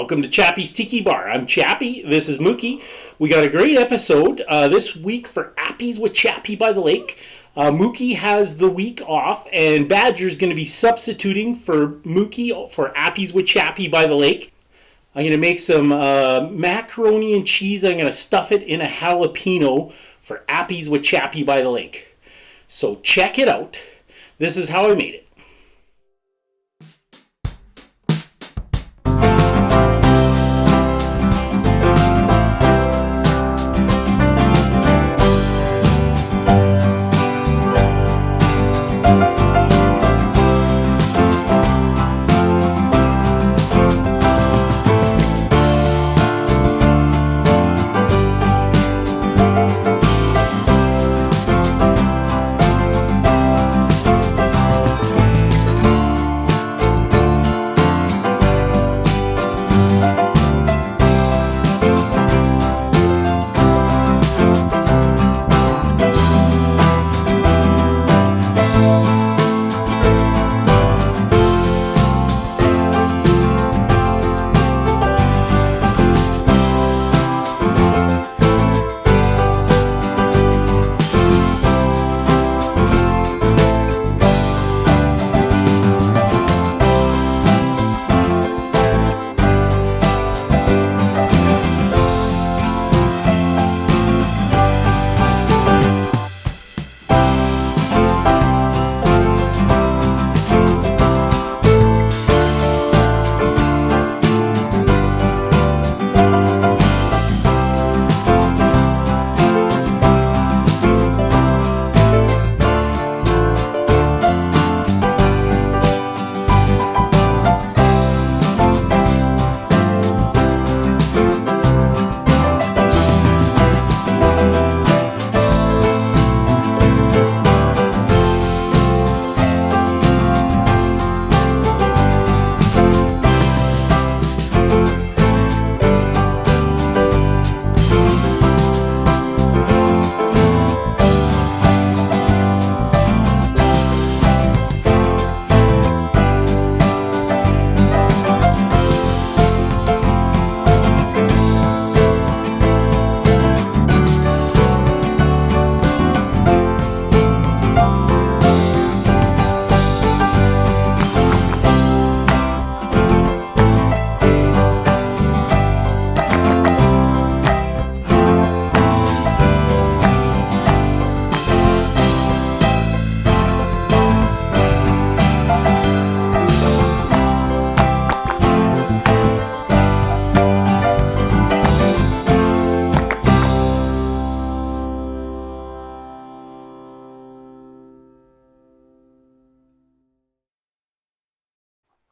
Welcome to Chappy's Tiki Bar. I'm Chappy. This is Mookie. We got a great episode this week for Appies with Chappy by the Lake. Mookie has the week off, and Badger's going to be substituting for Mookie for Appies with Chappy by the Lake. I'm going to make some macaroni and cheese. I'm going to stuff it in a jalapeno for Appies with Chappy by the Lake. So check it out. This is how I made it.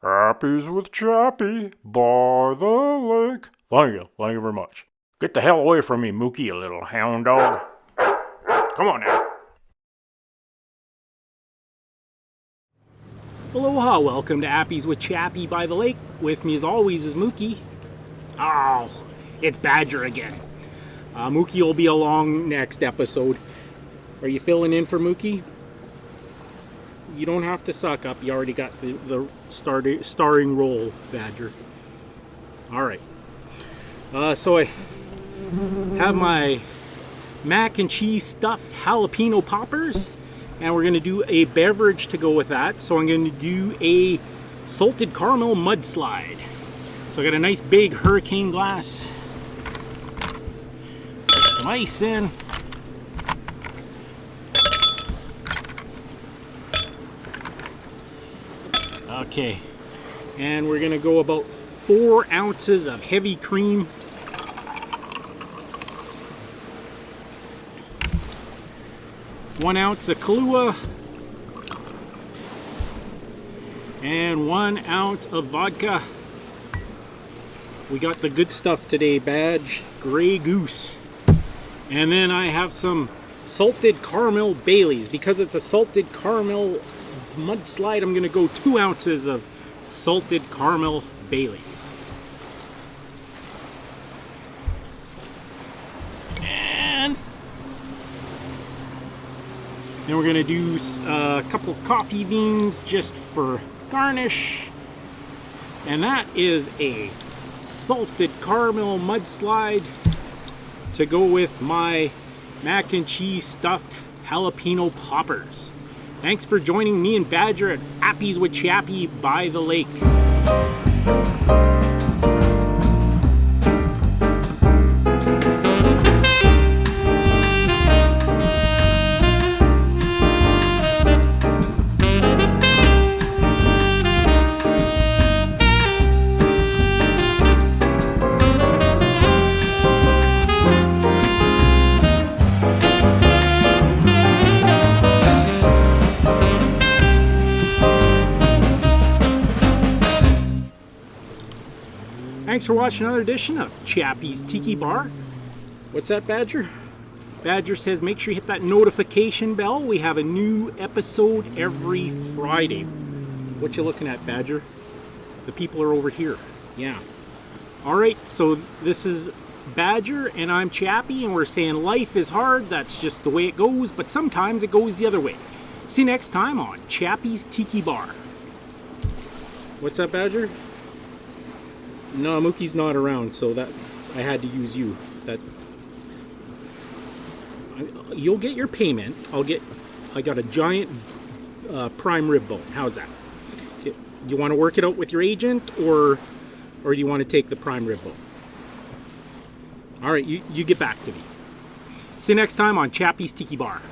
Appies with Chappy by the lake. Thank you very much. Get the hell away from me, Mookie, you little hound dog. Come on now. Aloha, welcome to Appies with Chappy by the Lake. With me as always is Mookie. Oh, it's Badger again. Mookie will be along next episode. Are you filling in for Mookie? You don't have to suck up. You already got the starring role, Badger. All right. So I have my mac and cheese stuffed jalapeno poppers, and we're going to do a beverage to go with that. So I'm going to do a salted caramel mudslide. So I got a nice big hurricane glass. Put some ice in. Okay, and we're gonna go about 4 ounces of heavy cream. One ounce of Kahlua. And 1 ounce of vodka. We got the good stuff today, Badge. Grey Goose. And then I have some salted caramel Baileys. Because it's a salted caramel mudslide, I'm going to go 2 ounces of salted caramel Baileys. And then we're going to do a couple coffee beans just for garnish. And that is a Salted Caramel Mudslide to go with my mac and cheese stuffed jalapeno poppers. Thanks for joining me and Badger at Appies with Chappy by the lake. Thanks for watching another edition of Chappy's Tiki Bar. What's that, Badger? Badger says make sure you hit that notification bell. We have a new episode every Friday. What you looking at, Badger? The people are over here. Yeah. Alright, so this is Badger and I'm Chappy, and we're saying life is hard. That's just the way it goes, but sometimes it goes the other way. See you next time on Chappy's Tiki Bar. What's that, Badger? No, Mookie's not around, so that I had to use you. You'll get your payment. I got a giant prime rib bone. How's that? Okay. You want to work it out with your agent, or do you want to take the prime rib bone? All right, you get back to me. See you next time on Chappy's Tiki Bar.